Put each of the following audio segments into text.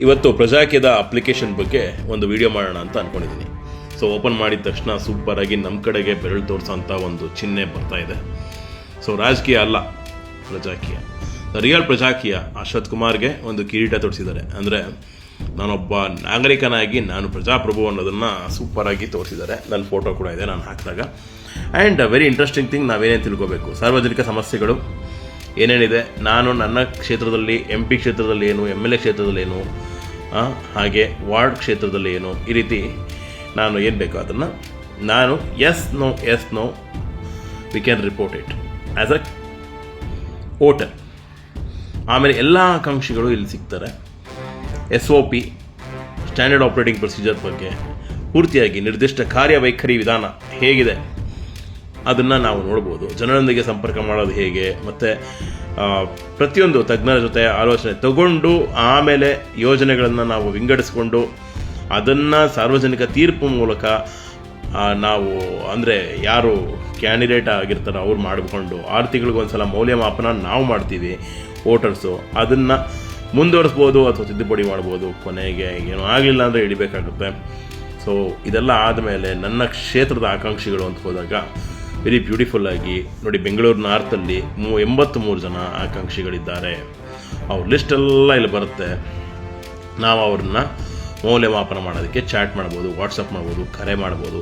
ಇವತ್ತು ಪ್ರಜಾಕೀಯದ ಅಪ್ಲಿಕೇಶನ್ ಬಗ್ಗೆ ಒಂದು ವಿಡಿಯೋ ಮಾಡೋಣ ಅಂತ ಅಂದ್ಕೊಂಡಿದ್ದೀನಿ. ಸೊ ಓಪನ್ ಮಾಡಿದ ತಕ್ಷಣ ಸೂಪರಾಗಿ ನಮ್ಮ ಕಡೆಗೆ ಬೆರಳು ತೋರಿಸೋಂಥ ಒಂದು ಚಿಹ್ನೆ ಬರ್ತಾ ಇದೆ. ಸೊ ರಾಜಕೀಯ ಅಲ್ಲ, ಪ್ರಜಾಕೀಯ, ರಿಯಲ್ ಪ್ರಜಾಕೀಯ. ಅಶ್ವಥ್ ಕುಮಾರ್ಗೆ ಒಂದು ಕಿರೀಟ ತೋರಿಸಿದ್ದಾರೆ. ಅಂದರೆ ನಾನೊಬ್ಬ ನಾಗರಿಕನಾಗಿ ನಾನು ಪ್ರಜಾಪ್ರಭು ಅನ್ನೋದನ್ನು ಸೂಪರಾಗಿ ತೋರಿಸಿದ್ದಾರೆ. ನನ್ನ ಫೋಟೋ ಕೂಡ ಇದೆ ನಾನು ಹಾಕಿದಾಗ. ಆ್ಯಂಡ್ ವೆರಿ ಇಂಟ್ರೆಸ್ಟಿಂಗ್ ಥಿಂಗ್, ನಾವೇನೇನು ತಿಳ್ಕೋಬೇಕು, ಸಾರ್ವಜನಿಕ ಸಮಸ್ಯೆಗಳು ಏನೇನಿದೆ, ನಾನು ನನ್ನ ಕ್ಷೇತ್ರದಲ್ಲಿ MP ಕ್ಷೇತ್ರದಲ್ಲಿ ಏನು, MLA ಕ್ಷೇತ್ರದಲ್ಲಿ ಏನು, ಹಾಗೆ ವಾರ್ಡ್ ಕ್ಷೇತ್ರದಲ್ಲಿ ಏನು, ಈ ರೀತಿ ನಾನು ಏನು ಬೇಕೋ ಅದನ್ನು ನಾನು yes no we can report it as a voter. ಆಮೇಲೆ ಎಲ್ಲ ಆಕಾಂಕ್ಷಿಗಳು ಇಲ್ಲಿ ಸಿಗ್ತಾರೆ. SOP ಸ್ಟ್ಯಾಂಡರ್ಡ್ ಆಪರೇಟಿಂಗ್ ಪ್ರೊಸೀಜರ್ ಬಗ್ಗೆ ಪೂರ್ತಿಯಾಗಿ ನಿರ್ದಿಷ್ಟ ಕಾರ್ಯವೈಖರಿ ವಿಧಾನ ಹೇಗಿದೆ ಅದನ್ನು ನಾವು ನೋಡ್ಬೋದು. ಜನರೊಂದಿಗೆ ಸಂಪರ್ಕ ಮಾಡೋದು ಹೇಗೆ, ಮತ್ತು ಪ್ರತಿಯೊಂದು ತಜ್ಞರ ಜೊತೆ ಆಲೋಚನೆ ತಗೊಂಡು ಆಮೇಲೆ ಯೋಜನೆಗಳನ್ನು ನಾವು ವಿಂಗಡಿಸ್ಕೊಂಡು ಅದನ್ನು ಸಾರ್ವಜನಿಕ ತೀರ್ಪು ಮೂಲಕ ನಾವು ಅಂದರೆ ಯಾರು ಕ್ಯಾಂಡಿಡೇಟ್ ಆಗಿರ್ತಾರೋ ಅವ್ರು ಮಾಡಿಕೊಂಡು 6 ತಿಂಗಳಿಗೊಂದು ಸಲ ಮೌಲ್ಯಮಾಪನ ನಾವು ಮಾಡ್ತೀವಿ ವೋಟರ್ಸು. ಅದನ್ನು ಮುಂದುವರಿಸ್ಬೋದು ಅಥವಾ ತಿದ್ದುಪಡಿ ಮಾಡ್ಬೋದು. ಕೊನೆಗೆ ಏನೂ ಆಗಲಿಲ್ಲ ಅಂದರೆ ಹಿಡಿಬೇಕಾಗುತ್ತೆ. ಸೊ ಇದೆಲ್ಲ ಆದಮೇಲೆ ನನ್ನ ಕ್ಷೇತ್ರದ ಆಕಾಂಕ್ಷಿಗಳು ಅಂತ ಹೋದಾಗ ವೆರಿ ಬ್ಯೂಟಿಫುಲ್ಲಾಗಿ ನೋಡಿ, ಬೆಂಗಳೂರು ನಾರ್ತಲ್ಲಿ 83 ಜನ ಆಕಾಂಕ್ಷಿಗಳಿದ್ದಾರೆ. ಅವ್ರ ಲಿಸ್ಟೆಲ್ಲ ಇಲ್ಲಿ ಬರುತ್ತೆ. ನಾವು ಅವ್ರನ್ನ ಮೌಲ್ಯಮಾಪನ ಮಾಡೋದಕ್ಕೆ ಚಾಟ್ ಮಾಡ್ಬೋದು, ವಾಟ್ಸಪ್ ಮಾಡ್ಬೋದು, ಕರೆ ಮಾಡ್ಬೋದು,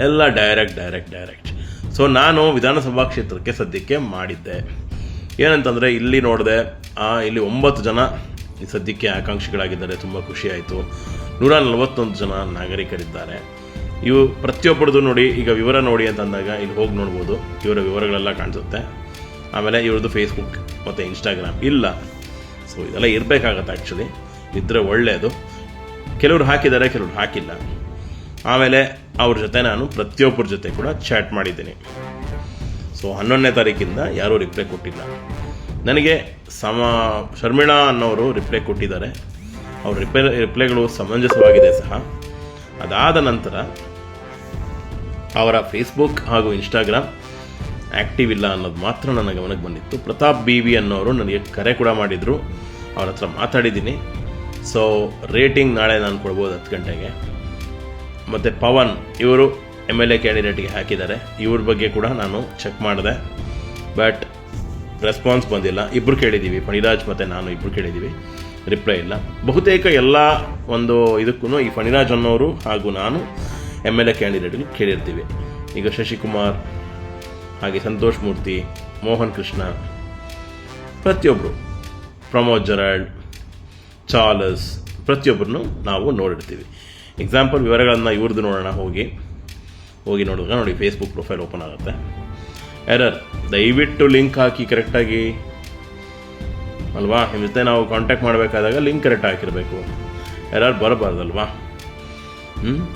ಎಲ್ಲ ಡೈರೆಕ್ಟ್. ಸೊ ನಾನು ವಿಧಾನಸಭಾ ಕ್ಷೇತ್ರಕ್ಕೆ ಸದ್ಯಕ್ಕೆ ಮಾಡಿದ್ದೆ. ಏನಂತಂದರೆ ಇಲ್ಲಿ ನೋಡಿದೆ, ಇಲ್ಲಿ 9 ಜನ ಸದ್ಯಕ್ಕೆ ಆಕಾಂಕ್ಷಿಗಳಾಗಿದ್ದಾರೆ. ತುಂಬ ಖುಷಿಯಾಯಿತು. 141 ಜನ ನಾಗರಿಕರಿದ್ದಾರೆ. ಇವು ಪ್ರತಿಯೊಬ್ಬರದು ನೋಡಿ, ಈಗ ವಿವರ ನೋಡಿ ಅಂತ ಅಂದಾಗ ಇಲ್ಲಿ ಹೋಗಿ ನೋಡ್ಬೋದು, ಇವರ ವಿವರಗಳೆಲ್ಲ ಕಾಣಿಸುತ್ತೆ. ಆಮೇಲೆ ಇವ್ರದ್ದು ಫೇಸ್ಬುಕ್ ಮತ್ತು ಇನ್ಸ್ಟಾಗ್ರಾಮ್ ಇಲ್ಲ. ಸೊ ಇದೆಲ್ಲ ಇರಬೇಕಾಗತ್ತೆ. ಆ್ಯಕ್ಚುಲಿ ಇದ್ದರೆ ಒಳ್ಳೆಯದು. ಕೆಲವರು ಹಾಕಿದ್ದಾರೆ, ಕೆಲವರು ಹಾಕಿಲ್ಲ. ಆಮೇಲೆ ಅವ್ರ ಜೊತೆ ನಾನು ಪ್ರತಿಯೊಬ್ಬರ ಜೊತೆ ಕೂಡ ಚಾಟ್ ಮಾಡಿದ್ದೀನಿ. ಸೊ 11ನೇ ತಾರೀಕಿಂದ ಯಾರೂ ರಿಪ್ಲೈ ಕೊಟ್ಟಿಲ್ಲ ನನಗೆ. ಶರ್ಮಿಳಾ ಅನ್ನೋರು ರಿಪ್ಲೈ ಕೊಟ್ಟಿದ್ದಾರೆ. ಅವ್ರ ರಿಪ್ಲೈಗಳು ಸಮಂಜಸವಾಗಿದೆ ಸಹ. ಅದಾದ ನಂತರ ಅವರ ಫೇಸ್ಬುಕ್ ಹಾಗೂ ಇನ್ಸ್ಟಾಗ್ರಾಮ್ ಆ್ಯಕ್ಟಿವ್ ಇಲ್ಲ ಅನ್ನೋದು ಮಾತ್ರ ನನ್ನ ಗಮನಕ್ಕೆ ಬಂದಿತ್ತು. ಪ್ರತಾಪ್ BV ಅನ್ನೋರು ನನಗೆ ಕರೆ ಕೂಡ ಮಾಡಿದರು. ಅವ್ರ ಹತ್ರ ಮಾತಾಡಿದ್ದೀನಿ. ಸೊ ರೇಟಿಂಗ್ ನಾಳೆ ನಾನು ಕೊಡ್ಬೋದು 10 ಗಂಟೆಗೆ. ಮತ್ತು ಪವನ್ ಇವರು MLA ಕ್ಯಾಂಡಿಡೇಟ್ಗೆ ಹಾಕಿದ್ದಾರೆ. ಇವ್ರ ಬಗ್ಗೆ ಕೂಡ ನಾನು ಚೆಕ್ ಮಾಡಿದೆ, ಬಟ್ ರೆಸ್ಪಾನ್ಸ್ ಬಂದಿಲ್ಲ. ಇಬ್ಬರು ಕೇಳಿದ್ದೀವಿ, ಫಣಿರಾಜ್ ಮತ್ತು ನಾನು ಇಬ್ಬರು ಕೇಳಿದ್ದೀವಿ, ರಿಪ್ಲೈ ಇಲ್ಲ. ಬಹುತೇಕ ಎಲ್ಲ ಒಂದು ಇದಕ್ಕೂ ಈ ಫಣಿರಾಜ್ ಅನ್ನೋರು ಹಾಗೂ ನಾನು MLA ಕ್ಯಾಂಡಿಡೇಟ್ಗೆ ಕೇಳಿರ್ತೀವಿ. ಈಗ ಶಶಿಕುಮಾರ್, ಹಾಗೆ ಸಂತೋಷ್ ಮೂರ್ತಿ, ಮೋಹನ್ ಕೃಷ್ಣ, ಪ್ರತಿಯೊಬ್ಬರು, ಪ್ರಮೋದ್ ಜರಾಲ್ಡ್, ಚಾರ್ಲ್ಸ್, ಪ್ರತಿಯೊಬ್ಬರನ್ನು ನಾವು ನೋಡಿರ್ತೀವಿ. ಎಕ್ಸಾಂಪಲ್ ವಿವರಗಳನ್ನು ಇವ್ರದ್ದು ನೋಡೋಣ. ಹೋಗಿ ನೋಡಿದಾಗ ನೋಡಿ, ಫೇಸ್ಬುಕ್ ಪ್ರೊಫೈಲ್ ಓಪನ್ ಆಗುತ್ತೆ. ಎರರ್, ದಯವಿಟ್ಟು ಲಿಂಕ್ ಹಾಕಿ ಕರೆಕ್ಟಾಗಿ ಅಲ್ವಾ. ನಿಮ್ಮ ಜೊತೆ ನಾವು ಕಾಂಟ್ಯಾಕ್ಟ್ ಮಾಡಬೇಕಾದಾಗ ಲಿಂಕ್ ಕರೆಕ್ಟ್ ಹಾಕಿರಬೇಕು. ಎರರ್ ಬರಬಾರ್ದಲ್ವಾ.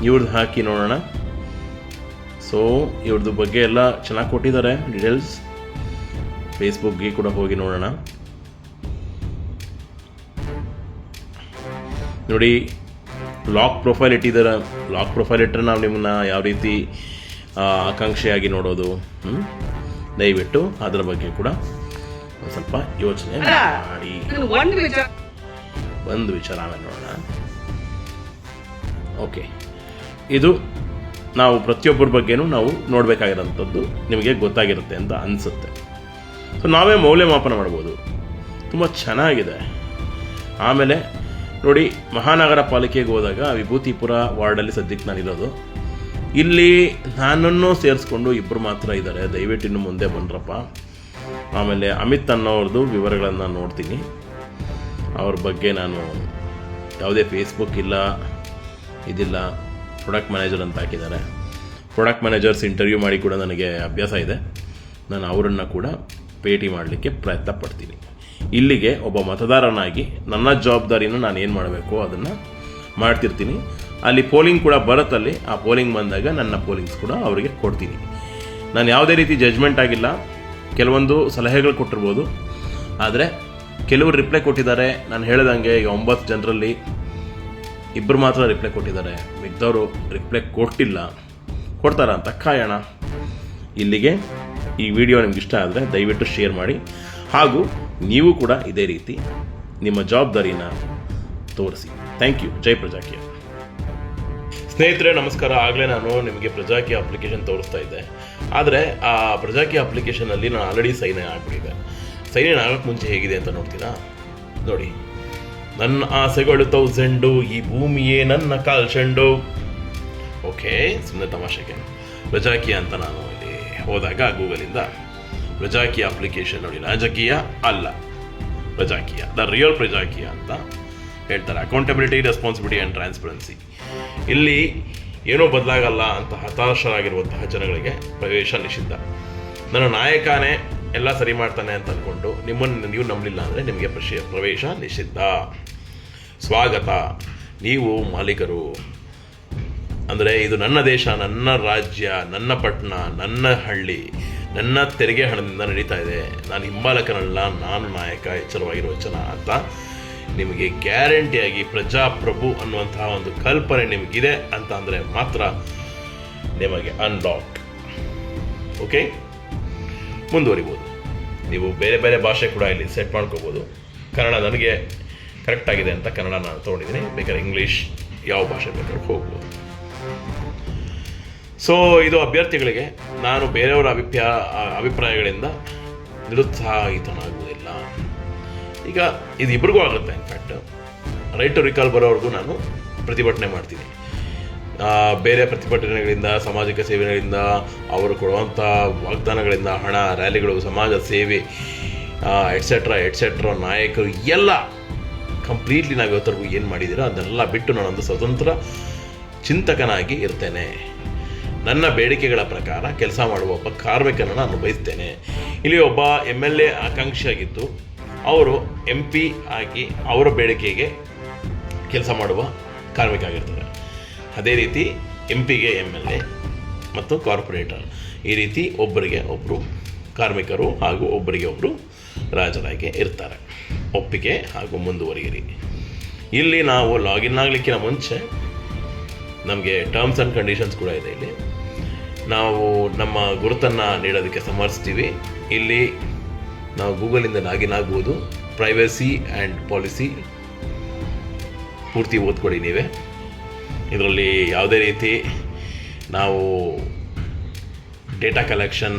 ಇವ್ರದ್ದು ಹಾಕಿ ನೋಡೋಣ. ಸೊ ಇವ್ರದ್ದು ಬಗ್ಗೆ ಎಲ್ಲ ಚೆನ್ನಾಗಿ ಕೊಟ್ಟಿದ್ದಾರೆ ಡೀಟೇಲ್ಸ್. ಫೇಸ್ಬುಕ್ಗೆ ಕೂಡ ಹೋಗಿ ನೋಡೋಣ. ನೋಡಿ, ಲಾಕ್ ಪ್ರೊಫೈಲ್ ಇಟ್ಟಿದ್ದಾರೆ. ಲಾಕ್ ಪ್ರೊಫೈಲ್ ಇಟ್ಟರೆ ನಾವು ನಿಮ್ಮನ್ನ ಯಾವ ರೀತಿ ಆಕಾಂಕ್ಷೆಯಾಗಿ ನೋಡೋದು. ದಯವಿಟ್ಟು ಅದರ ಬಗ್ಗೆ ಕೂಡ ಒಂದು ಸ್ವಲ್ಪ ಯೋಚನೆ ಮಾಡಿ. ಒಂದು ವಿಚಾರ ಆಮೇಲೆ ನೋಡೋಣ. ಓಕೆ, ಇದು ನಾವು ಪ್ರತಿಯೊಬ್ಬರ ಬಗ್ಗೆನೂ ನಾವು ನೋಡಬೇಕಾಗಿರೋಂಥದ್ದು ನಿಮಗೆ ಗೊತ್ತಾಗಿರುತ್ತೆ ಅಂತ ಅನಿಸುತ್ತೆ. ಸೊ ನಾವೇ ಮೌಲ್ಯಮಾಪನ ಮಾಡ್ಬೋದು. ತುಂಬ ಚೆನ್ನಾಗಿದೆ. ಆಮೇಲೆ ನೋಡಿ, ಮಹಾನಗರ ಪಾಲಿಕೆಗೆ ಹೋದಾಗ ವಿಭೂತಿಪುರ ವಾರ್ಡಲ್ಲಿ ಸದ್ಯಕ್ಕೆ ನಾನಿರೋದು. ಇಲ್ಲಿ ನನ್ನನ್ನು ಸೇರಿಸ್ಕೊಂಡು 2 ಮಾತ್ರ ಇದ್ದಾರೆ. ದಯವಿಟ್ಟು ಇನ್ನು ಮುಂದೆ ಬನ್ರಪ್ಪ. ಆಮೇಲೆ ಅಮಿತ್ ಅನ್ನೋರ್ದು ವಿವರಗಳನ್ನು ನೋಡ್ತೀನಿ. ಅವ್ರ ಬಗ್ಗೆ ನಾನು ಯಾವುದೇ ಫೇಸ್ಬುಕ್ ಇಲ್ಲ, ಇದಿಲ್ಲ. ಪ್ರಾಡಕ್ಟ್ ಮ್ಯಾನೇಜರ್ ಅಂತ ಹಾಕಿದ್ದಾರೆ. ಪ್ರಾಡಕ್ಟ್ ಮ್ಯಾನೇಜರ್ಸ್ ಇಂಟರ್ವ್ಯೂ ಮಾಡಿ ಕೂಡ ನನಗೆ ಅಭ್ಯಾಸ ಇದೆ. ನಾನು ಅವರನ್ನು ಕೂಡ ಭೇಟಿ ಮಾಡಲಿಕ್ಕೆ ಪ್ರಯತ್ನ ಪಡ್ತೀನಿ. ಇಲ್ಲಿಗೆ ಒಬ್ಬ ಮತದಾರನಾಗಿ ನನ್ನ ಜವಾಬ್ದಾರಿನ ನಾನು ಏನು ಮಾಡಬೇಕು ಅದನ್ನು ಮಾಡ್ತಿರ್ತೀನಿ. ಅಲ್ಲಿ ಪೋಲಿಂಗ್ ಕೂಡ ಬರುತ್ತಲ್ಲಿ. ಆ ಪೋಲಿಂಗ್ ಬಂದಾಗ ನನ್ನ ಪೋಲಿಂಗ್ಸ್ ಕೂಡ ಅವರಿಗೆ ಕೊಡ್ತೀನಿ. ನಾನು ಯಾವುದೇ ರೀತಿ ಜಜ್ಮೆಂಟ್ ಆಗಿಲ್ಲ. ಕೆಲವೊಂದು ಸಲಹೆಗಳು ಕೊಟ್ಟಿರ್ಬೋದು, ಆದರೆ ಕೆಲವರು ರಿಪ್ಲೈ ಕೊಟ್ಟಿದ್ದಾರೆ. ನಾನು ಹೇಳ್ದಂಗೆ ಈಗ 9 ಜನರಲ್ಲಿ 2 ಮಾತ್ರ ರಿಪ್ಲೈ ಕೊಟ್ಟಿದ್ದಾರೆ. ಮಿಕ್ದವರು ರಿಪ್ಲೈ ಕೊಟ್ಟಿಲ್ಲ. ಕೊಡ್ತಾರ ಅಂತ ಕಾಯೋಣ. ಇಲ್ಲಿಗೆ ಈ ವಿಡಿಯೋ ನಿಮ್ಗೆ ಇಷ್ಟ ಆದರೆ ದಯವಿಟ್ಟು ಶೇರ್ ಮಾಡಿ. ಹಾಗೂ ನೀವು ಕೂಡ ಇದೇ ರೀತಿ ನಿಮ್ಮ ಜವಾಬ್ದಾರಿನ ತೋರಿಸಿ. Thank you. ಜೈ ಪ್ರಜಾಕೀಯ. ಸ್ನೇಹಿತರೆ ನಮಸ್ಕಾರ. ಆಗಲೇ ನಾನು ನಿಮಗೆ ಪ್ರಜಾಕೀಯ ಅಪ್ಲಿಕೇಶನ್ ತೋರಿಸ್ತಾ ಇದ್ದೆ. ಆದರೆ ಆ ಪ್ರಜಾಕೀಯ ಅಪ್ಲಿಕೇಶನಲ್ಲಿ ನಾನು ಆಲ್ರೆಡಿ ಸೈನ್ ಆಗಿಬಿಟ್ಟಿದೆ. ಸೈನ್ ಆಗೋಕ್ಕೆ ಮುಂಚೆ ಹೇಗಿದೆ ಅಂತ ನೋಡ್ತೀರಾ? ನೋಡಿ, ನನ್ನ ಆಸೆಗಳು 1000, ಈ ಭೂಮಿಯೇ ನನ್ನ ಕಾಲ್ಚೆಂಡು. ಓಕೆ, ಸುಮ್ಮನೆ ತಮಾಷೆಗೆ ಪ್ರಜಾಕೀಯ ಅಂತ ನಾನು ಇಲ್ಲಿ ಹೋದಾಗ ಗೂಗಲಿಂದ ಪ್ರಜಾಕೀಯ ಅಪ್ಲಿಕೇಶನ್ ನೋಡಿ, ರಾಜಕೀಯ ಅಲ್ಲ ಪ್ರಜಾಕೀಯ, ದ ರಿಯಲ್ ಪ್ರಜಾಕೀಯ ಅಂತ ಹೇಳ್ತಾರೆ. Accountability, responsibility and transparency. ಇಲ್ಲಿ ಏನೂ ಬದಲಾಗಲ್ಲ ಅಂತ ಹತಾಶರಾಗಿರುವಂತಹ ಜನಗಳಿಗೆ ಪ್ರವೇಶ ನಿಷಿದ್ಧ. ನನ್ನ ನಾಯಕನೇ ಎಲ್ಲ ಸರಿ ಮಾಡ್ತಾನೆ ಅಂತ ಅಂದ್ಕೊಂಡು ನೀವು ನಂಬಲಿಲ್ಲ ಅಂದರೆ ನಿಮಗೆ ಪ್ರವೇಶ ನಿಷಿದ್ಧ. ಸ್ವಾಗತ, ನೀವು ಮಾಲೀಕರು. ಅಂದರೆ ಇದು ನನ್ನ ದೇಶ, ನನ್ನ ರಾಜ್ಯ, ನನ್ನ ಪಟ್ಟಣ, ನನ್ನ ಹಳ್ಳಿ, ನನ್ನ ತೆರಿಗೆ ಹಣದಿಂದ ನಡೀತಾ ಇದೆ. ನಾನು ಹಿಂಬಾಲಕನಲ್ಲ, ನಾನು ನಾಯಕ, ಎಚ್ಚರವಾಗಿರುವ ಜನ ಅಂತ ನಿಮಗೆ ಗ್ಯಾರಂಟಿಯಾಗಿ ಪ್ರಜಾಪ್ರಭು ಅನ್ನುವಂತಹ ಒಂದು ಕಲ್ಪನೆ ನಿಮಗಿದೆ ಅಂತ ಅಂದರೆ ಮಾತ್ರ ನಿಮಗೆ ಅನ್ಲಾಕ್. ಓಕೆ, ಮುಂದುವರಿಬೋದು. ನೀವು ಬೇರೆ ಬೇರೆ ಭಾಷೆ ಕೂಡ ಇಲ್ಲಿ ಸೆಟ್ ಮಾಡ್ಕೋಬೋದು. ಕನ್ನಡ ನನಗೆ ಕರೆಕ್ಟಾಗಿದೆ ಅಂತ ಕನ್ನಡ ನಾನು ತೊಗೊಂಡಿದ್ದೀನಿ. ಬೇಕಾದ್ರೆ ಇಂಗ್ಲೀಷ್ ಯಾವ ಭಾಷೆ ಬೇಕಾದ್ರೂ ಹೋಗ್ಬೋದು. ಸೊ ಇದು ಅಭ್ಯರ್ಥಿಗಳಿಗೆ ನಾನು ಬೇರೆಯವರ ಅಭಿಪ್ರಾಯಗಳಿಂದ ನಿರುತ್ಸಾಹಿತನಾಗುವುದಿಲ್ಲ. ಈಗ ಇದು ಇಬ್ರಿಗೂ ಆಗುತ್ತೆ. ಇನ್ಫ್ಯಾಕ್ಟ್ ರೈಟ್ ಟು ರಿಕಾಲ್ ಬರೋವರೆಗೂ ನಾನು ಪ್ರತಿಭಟನೆ ಮಾಡ್ತೀನಿ. ಬೇರೆ ಪ್ರತಿಭಟನೆಗಳಿಂದ, ಸಾಮಾಜಿಕ ಸೇವೆಗಳಿಂದ, ಅವರು ಕೊಡುವಂಥ ವಾಗ್ದಾನಗಳಿಂದ, ಹಣ, ರ್ಯಾಲಿಗಳು, ಸಮಾಜ ಸೇವೆ ಎಟ್ಸೆಟ್ರಾ ನಾಯಕರು ಎಲ್ಲ ಕಂಪ್ಲೀಟ್ಲಿ ನಾವು ಇವತ್ತರೆಗೂ ಏನು ಮಾಡಿದ್ದೀರೋ ಅದನ್ನೆಲ್ಲ ಬಿಟ್ಟು ನಾನೊಂದು ಸ್ವತಂತ್ರ ಚಿಂತಕನಾಗಿ ಇರ್ತೇನೆ. ನನ್ನ ಬೇಡಿಕೆಗಳ ಪ್ರಕಾರ ಕೆಲಸ ಮಾಡುವ ಒಬ್ಬ ಕಾರ್ಮಿಕನನ್ನು ನಾನು ಬಯಸ್ತೇನೆ. ಇಲ್ಲಿ ಒಬ್ಬ MLA ಆಕಾಂಕ್ಷಿಯಾಗಿದ್ದು ಅವರು MP ಆಗಿ ಅವರ ಬೇಡಿಕೆಗೆ ಕೆಲಸ ಮಾಡುವ ಕಾರ್ಮಿಕ ಆಗಿರ್ತಾರೆ. ಅದೇ ರೀತಿ MP-ಗೆ MLA ಮತ್ತು ಕಾರ್ಪೊರೇಟರ್, ಈ ರೀತಿ ಒಬ್ಬರಿಗೆ ಒಬ್ಬರು ಕಾರ್ಮಿಕರು ಹಾಗೂ ಒಬ್ಬರಿಗೆ ಒಬ್ಬರು ರಾಜರಾಗಿ ಇರ್ತಾರೆ. ಒಪ್ಪಿಗೆ ಹಾಗೂ ಮುಂದುವರಿಯಿರಿ. ಇಲ್ಲಿ ನಾವು ಲಾಗಿನ್ ಆಗಲಿಕ್ಕಿಂತ ಮುಂಚೆ ನಮಗೆ ಟರ್ಮ್ಸ್ ಆ್ಯಂಡ್ ಕಂಡೀಷನ್ಸ್ ಕೂಡ ಇದೆ. ಇಲ್ಲಿ ನಾವು ನಮ್ಮ ಗುರುತನ್ನು ನೀಡೋದಕ್ಕೆ ಸಮರ್ಸ್ತೀವಿ. ಇಲ್ಲಿ ನಾವು ಗೂಗಲಿಂದ ಲಾಗಿನ್ ಆಗ್ಬೋದು. ಪ್ರೈವಸಿ ಆ್ಯಂಡ್ ಪಾಲಿಸಿ ಪೂರ್ತಿ ಓದ್ಕೊಡಿ ನೀವೇ. ಇದರಲ್ಲಿ ಯಾವುದೇ ರೀತಿ ನಾವು ಡೇಟಾ ಕಲೆಕ್ಷನ್,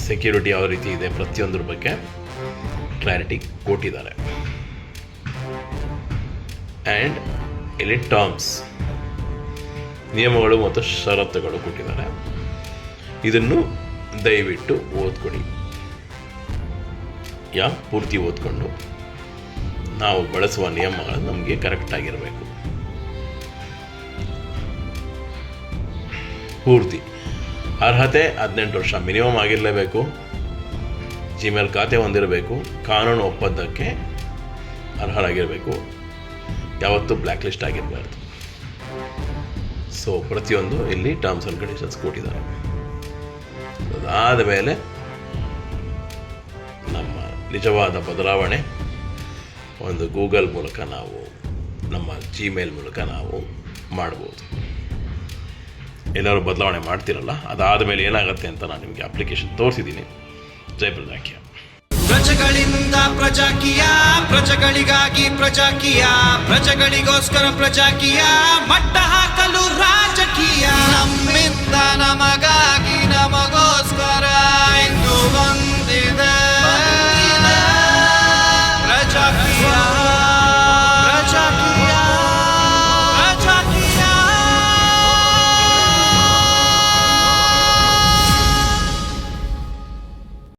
ಸೆಕ್ಯೂರಿಟಿ ಯಾವ ರೀತಿ ಇದೆ ಪ್ರತಿಯೊಂದ್ರ ಬಗ್ಗೆ ಕ್ಲಾರಿಟಿ ಕೊಟ್ಟಿದ್ದಾರೆ. ಆ್ಯಂಡ್ ಇಲ್ಲಿ ಟರ್ಮ್ಸ್, ನಿಯಮಗಳು ಮತ್ತು ಷರತ್ತುಗಳು ಕೊಟ್ಟಿದ್ದಾರೆ. ಇದನ್ನು ದಯವಿಟ್ಟು ಓದ್ಕೊಡಿ. ಪೂರ್ತಿ ಓದ್ಕೊಂಡು ನಾವು ಬಳಸುವ ನಿಯಮಗಳು ನಮಗೆ ಕರೆಕ್ಟಾಗಿರಬೇಕು. ಪೂರ್ತಿ ಅರ್ಹತೆ 18 ವರ್ಷ ಮಿನಿಮಮ್ ಆಗಿರಲೇಬೇಕು. ಜಿಮೇಲ್ ಖಾತೆ ಹೊಂದಿರಬೇಕು. ಕಾನೂನು ಒಪ್ಪಂದಕ್ಕೆ ಅರ್ಹರಾಗಿರಬೇಕು. ಯಾವತ್ತೂ ಬ್ಲ್ಯಾಕ್ ಲಿಸ್ಟ್ ಆಗಿರಬಾರ್ದು. ಸೊ ಪ್ರತಿಯೊಂದು ಇಲ್ಲಿ ಟರ್ಮ್ಸ್ ಆ್ಯಂಡ್ ಕಂಡೀಷನ್ಸ್ ಕೊಟ್ಟಿದ್ದಾರೆ. ಅದಾದ ಮೇಲೆ ನಮ್ಮ ನಿಜವಾದ ಬದಲಾವಣೆ ಒಂದು ಗೂಗಲ್ ಮೂಲಕ ನಾವು, ನಮ್ಮ ಜಿಮೇಲ್ ಮೂಲಕ ನಾವು ಮಾಡ್ಬೋದು. ಎಲ್ಲರೂ ಬದಲಾವಣೆ ಮಾಡ್ತಿರಲ್ಲ, ಅದಾದ ಮೇಲೆ ಏನಾಗುತ್ತೆ ಅಂತ ನಾನು ನಿಮಗೆ ಅಪ್ಲಿಕೇಶನ್ ತೋರಿಸಿದ್ದೀನಿ. ಜೈ ಪ್ರಜಾಕೀಯ. ಪ್ರಜೆಗಳಿಂದ ಪ್ರಜಾಕೀಯ, ಪ್ರಜೆಗಳಿಗಾಗಿ ಪ್ರಜಾಕೀಯ, ಪ್ರಜೆಗಳಿಗೋಸ್ಕರ ಪ್ರಜಾಕೀಯ, ಮಟ್ಟ ಹಾಕಲು ರಾಜಕೀಯ, ನಮ್ಮಿಂದ ನಮಗಾಗಿ